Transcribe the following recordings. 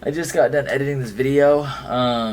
I just got done editing this video.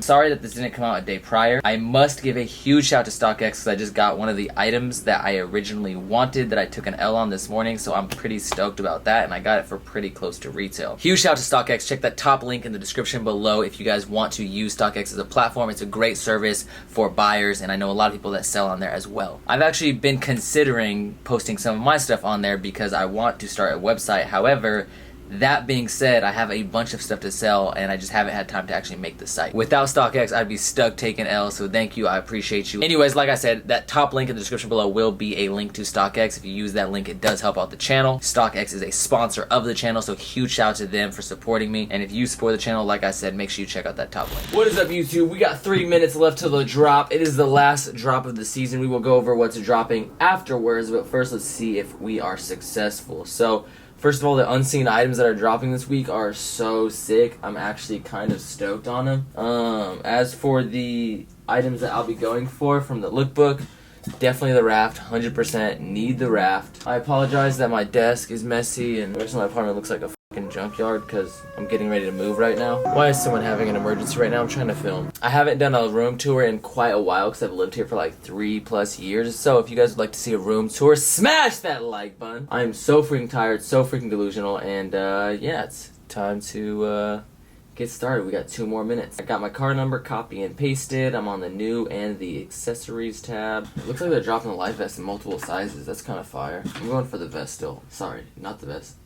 Sorry that this didn't come out a day prior. I must give a huge shout to StockX because I just got one of the items that I originally wanted that I took an L on this morning, so I'm pretty stoked about that, and I got it for pretty close to retail. Huge shout to StockX. Check that top link in the description below if you guys want to use StockX as a platform. It's a great service for buyers, and I know a lot of people that sell on there as well. I've actually been considering posting some of my stuff on there because I want to start a website. However, that being said, I have a bunch of stuff to sell and I just haven't had time to actually make the site. Without StockX, I'd be stuck taking L, so thank you, I appreciate you. Anyways, like I said, that top link in the description below will be a link to StockX. If you use that link, it does help out the channel. StockX is a sponsor of the channel, so huge shout out to them for supporting me. And if you support the channel, like I said, make sure you check out that top link. What is up, YouTube? We got 3 minutes left till the drop. It is the last drop of the season. We will go over what's dropping afterwards, but first let's see if we are successful. So, first of all, the unseen items that are dropping this week are so sick. I'm actually kind of stoked on them. As for the items that I'll be going for from the lookbook, definitely the raft. 100% need the raft. I apologize that my desk is messy and the rest of my apartment looks like a fucking junkyard because I'm getting ready to move right now. Why is someone having an emergency right now? I'm trying to film. I haven't done a room tour in quite a while because I've lived here for like 3+ years. So if you guys would like to see a room tour, smash that like button. I am so freaking tired, so freaking delusional, and yeah, it's time to get started. We got 2 more minutes. I got my card number, copy and pasted. I'm on the new and the accessories tab. It looks like they're dropping the life vest in multiple sizes. That's kind of fire. I'm going for the vest still. Sorry, not the vest.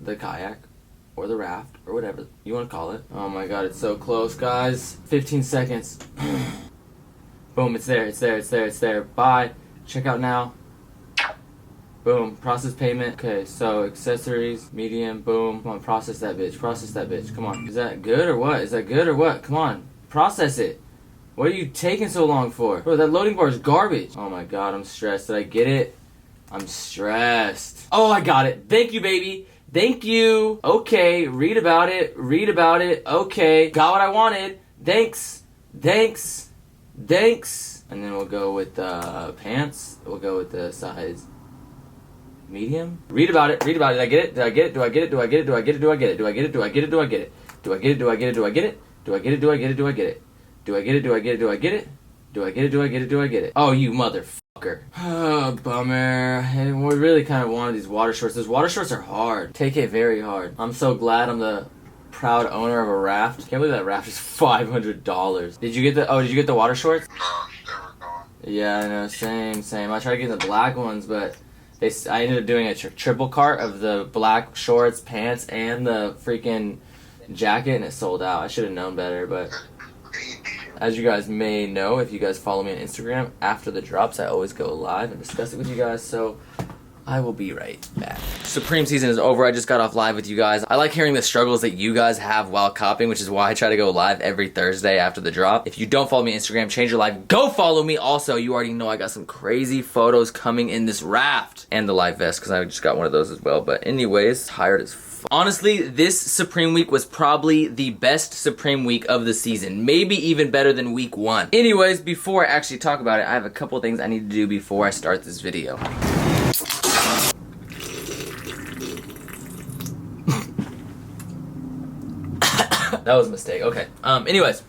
The kayak. Or the raft. Or whatever you want to call it. Oh my god, it's so close, guys. 15 seconds. Boom, it's there, it's there, it's there, it's there. Bye. Check out now. Boom, process payment. Okay, so accessories, medium, boom. Come on, process that bitch, process that bitch. Come on. Is that good or what? Is that good or what? Come on, process it. What are you taking so long for? Bro, that loading bar is garbage. Oh my god, I'm stressed. Did I get it? I'm stressed. Oh, I got it. Thank you, baby. Thank you. Okay, read about it. Read about it. Okay, got what I wanted. Thanks. Thanks. Thanks. And then we'll go with the pants. We'll go with the size medium. Read about it. Read about it. Did I get it? Did I get it? Do I get it? Do I get it? Do I get it? Do I get it? Do I get it? Do I get it? Do I get it? Do I get it? Do I get it? Do I get it? Do I get it? Do I get it? Do I get it? Do I get it? Do I get it? Do I get it? Do I get it? Do I get it? Do I get it? Oh, you motherfucker. Oh, bummer. I really kind of wanted these water shorts. Those water shorts are hard. Take it very hard. I'm so glad I'm the proud owner of a raft. Can't believe that raft is $500. Did you get the, did you get the water shorts? No, they were gone. Yeah, I know. Same. I tried getting the black ones, but I ended up doing a triple cart of the black shorts, pants, and the freaking jacket, and it sold out. I should have known better, but as you guys may know, if you guys follow me on Instagram, after the drops, I always go live and discuss it with you guys, so I will be right back. Supreme season is over. I just got off live with you guys. I like hearing the struggles that you guys have while copying, which is why I try to go live every Thursday after the drop. If you don't follow me on Instagram, change your life. Go follow me. Also, you already know I got some crazy photos coming in this raft. And the live vest, because I just got one of those as well. But anyways, tired as fuck. Honestly, this Supreme week was probably the best Supreme week of the season. Maybe even better than week 1. Anyways, before I actually talk about it, I have a couple things I need to do before I start this video. That was a mistake. Okay. Anyways,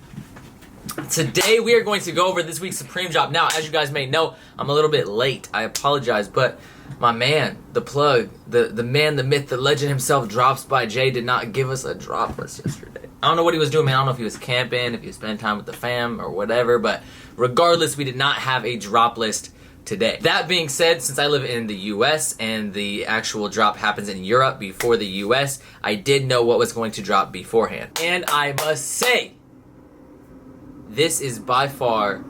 today we are going to go over this week's Supreme drop. Now, as you guys may know, I'm a little bit late. I apologize, but my man, the plug, the man, the myth, the legend himself, Drops by Jay, did not give us a drop list yesterday. I don't know what he was doing, man. I don't know if he was camping, if he was spending time with the fam, or whatever, but regardless, we did not have a drop list today. That being said, since I live in the US and the actual drop happens in Europe before the US, I did know what was going to drop beforehand. And I must say, this is by far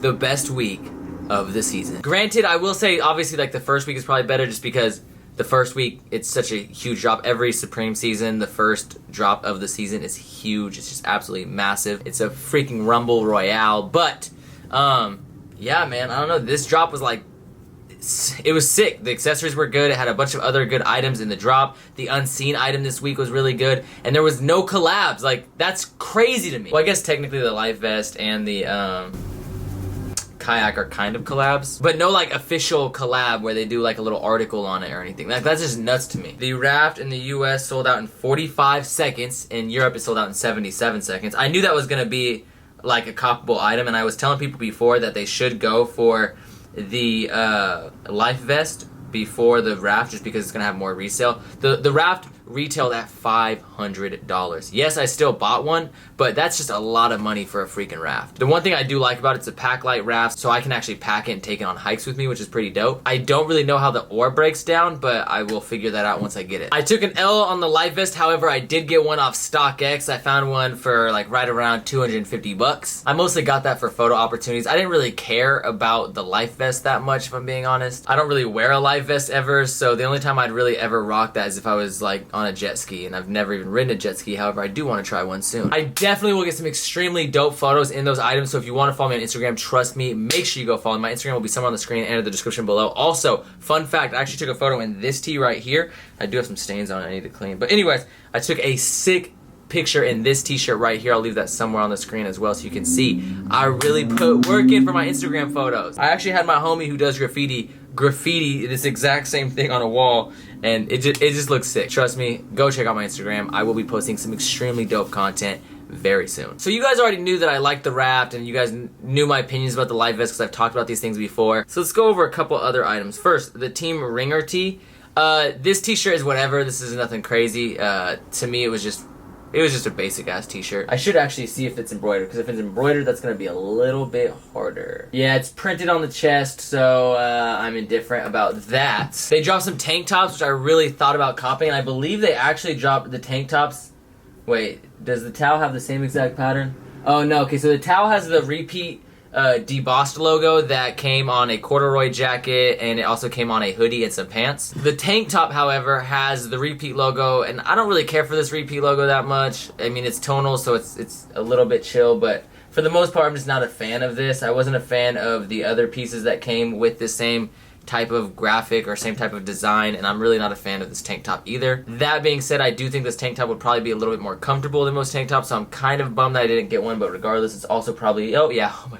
the best week of the season. Granted, I will say, obviously, like the first week is probably better just because the first week, it's such a huge drop. Every Supreme season, the first drop of the season is huge. It's just absolutely massive. It's a freaking Rumble Royale, but, yeah, man, I don't know. This drop was like, it was sick. The accessories were good. It had a bunch of other good items in the drop. The unseen item this week was really good. And there was no collabs. Like, that's crazy to me. Well, I guess technically the life vest and the Kayak are kind of collabs, but no like official collab where they do like a little article on it or anything. That's just nuts to me. The Raft in the US sold out in 45 seconds. In Europe, it sold out in 77 seconds. I knew that was gonna be like a copable item, and I was telling people before that they should go for the life vest before the Raft, just because it's gonna have more resale. The Raft retailed at $500. Yes, I still bought one, but that's just a lot of money for a freaking Raft. The one thing I do like about it's a pack light Raft, so I can actually pack it and take it on hikes with me, which is pretty dope. I don't really know how the ore breaks down, but I will figure that out once I get it. I took an L on the life vest, however, I did get one off StockX. I found one for like right around 250 bucks. I mostly got that for photo opportunities. I didn't really care about the life vest that much, if I'm being honest. I don't really wear a life vest ever, so the only time I'd really ever rock that is if I was like on a jet ski, and I've never even ridden a jet ski. However, I do want to try one soon. I definitely will get some extremely dope photos in those items, so if you want to follow me on Instagram, trust me, make sure you go follow me. My Instagram will be somewhere on the screen and in the description below. Also, fun fact, I actually took a photo in this tee right here. I do have some stains on it I need to clean. But anyways, I took a sick picture in this t-shirt right here. I'll leave that somewhere on the screen as well so you can see. I really put work in for my Instagram photos. I actually had my homie who does graffiti this exact same thing on a wall, and it just looks sick. Trust me, go check out my Instagram. I will be posting some extremely dope content very soon. So you guys already knew that I liked the Raft, and you guys knew my opinions about the life vest because I've talked about these things before. So let's go over a couple other items. First, the Team Ringer tee. This t-shirt is whatever. This is nothing crazy. To me, it was just a basic ass t-shirt. I should actually see if it's embroidered, because if it's embroidered, that's gonna be a little bit harder. Yeah, it's printed on the chest, so I'm indifferent about that. They dropped some tank tops, which I really thought about copying, and I believe they actually dropped the tank tops. Wait, does the towel have the same exact pattern? Oh no, okay, so the towel has the repeat debossed logo that came on a corduroy jacket, and it also came on a hoodie and some pants. The tank top, however, has the repeat logo, and I don't really care for this repeat logo that much. I mean, it's tonal, so it's a little bit chill, but for the most part, I'm just not a fan of this. I wasn't a fan of the other pieces that came with the same type of graphic or same type of design, and I'm really not a fan of this tank top either. That being said, I do think this tank top would probably be a little bit more comfortable than most tank tops, so I'm kind of bummed that I didn't get one, but regardless, it's also probably, oh yeah, oh my,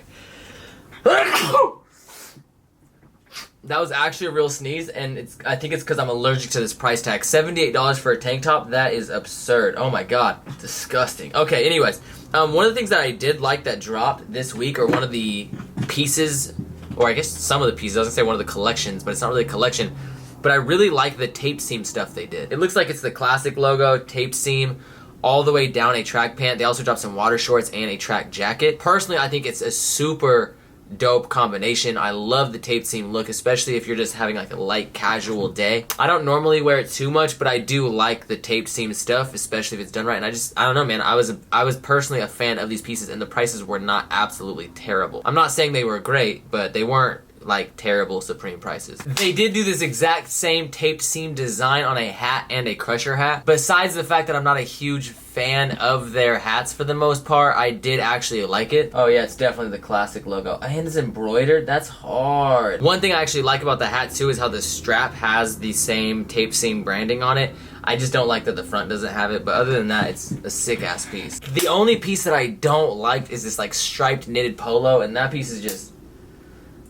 that was actually a real sneeze, and I think it's because I'm allergic to this price tag. $78 for a tank top, that is absurd. Oh my god, disgusting. Okay, anyways, one of the things that I did like that dropped this week, or one of the pieces, or I guess some of the pieces, I was gonna say one of the collections, but it's not really a collection, but I really like the tape seam stuff they did. It looks like it's the classic logo, tape seam, all the way down a track pant. They also dropped some water shorts and a track jacket. Personally, I think it's a super dope combination. I love the tape seam look, especially if you're just having like a light casual day. I don't normally wear it too much, but I do like the tape seam stuff, especially if it's done right. And I don't know, man, I was personally a fan of these pieces, and the prices were not absolutely terrible. I'm not saying they were great, but they weren't like terrible Supreme prices. They did do this exact same taped seam design on a hat and a Crusher hat. Besides the fact that I'm not a huge fan of their hats for the most part, I did actually like it. Oh yeah, it's definitely the classic logo. And it's embroidered? That's hard. One thing I actually like about the hat too is how the strap has the same tape seam branding on it. I just don't like that the front doesn't have it, but other than that, it's a sick ass piece. The only piece that I don't like is this like striped knitted polo, and that piece is just,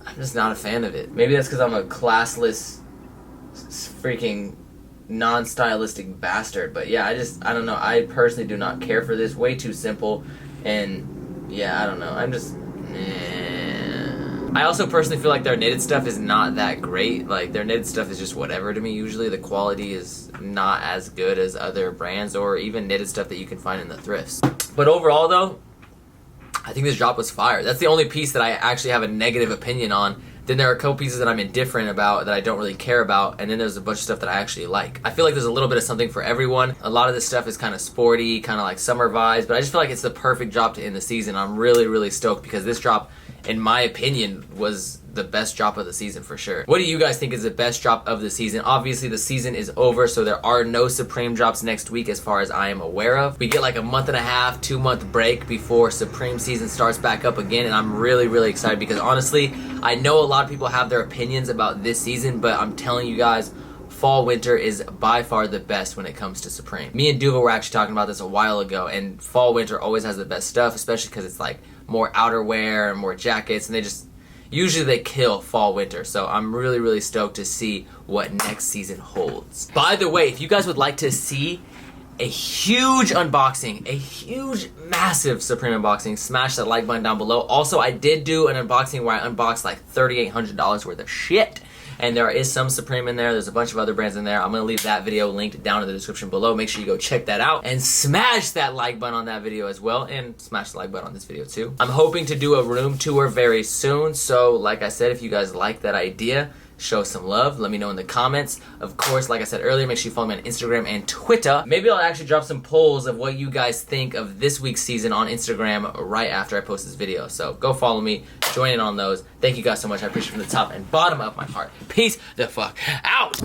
I'm just not a fan of it. Maybe that's because I'm a classless, freaking non-stylistic bastard. But yeah, I don't know. I personally do not care for this. Way too simple. And yeah, I don't know. I'm just, I also personally feel like their knitted stuff is not that great. Like, their knitted stuff is just whatever to me usually. The quality is not as good as other brands or even knitted stuff that you can find in the thrifts. But overall though, I think this drop was fire. That's the only piece that I actually have a negative opinion on. Then there are a couple pieces that I'm indifferent about, that I don't really care about, and then there's a bunch of stuff that I actually like. I feel like there's a little bit of something for everyone. A lot of this stuff is kind of sporty, kind of like summer vibes, but I just feel like it's the perfect drop to end the season. I'm really, really stoked because this drop, in my opinion, was the best drop of the season for sure. What do you guys think is the best drop of the season? Obviously the season is over, so there are no Supreme drops next week as far as I am aware of. We get like a month and a half, 2-month break before Supreme season starts back up again, and I'm really, really excited because honestly, I know a lot of people have their opinions about this season, but I'm telling you guys, fall winter is by far the best when it comes to Supreme. Me and Duva were actually talking about this a while ago, and fall winter always has the best stuff, especially because it's like more outerwear and more jackets, and they just, usually they kill fall, winter. So I'm really, really stoked to see what next season holds. By the way, if you guys would like to see a huge unboxing, a huge, massive Supreme unboxing, smash that like button down below. Also, I did do an unboxing where I unboxed like $3,800 worth of shit. And there is some Supreme in there. There's a bunch of other brands in there. I'm going to leave that video linked down in the description below. Make sure you go check that out. And smash that like button on that video as well. And smash the like button on this video too. I'm hoping to do a room tour very soon. So like I said, if you guys like that idea, show some love. Let me know in the comments. Of course, like I said earlier, make sure you follow me on Instagram and Twitter. Maybe I'll actually drop some polls of what you guys think of this week's season on Instagram right after I post this video. So go follow me, join in on those. Thank you guys so much. I appreciate it from the top and bottom of my heart. Peace the fuck out.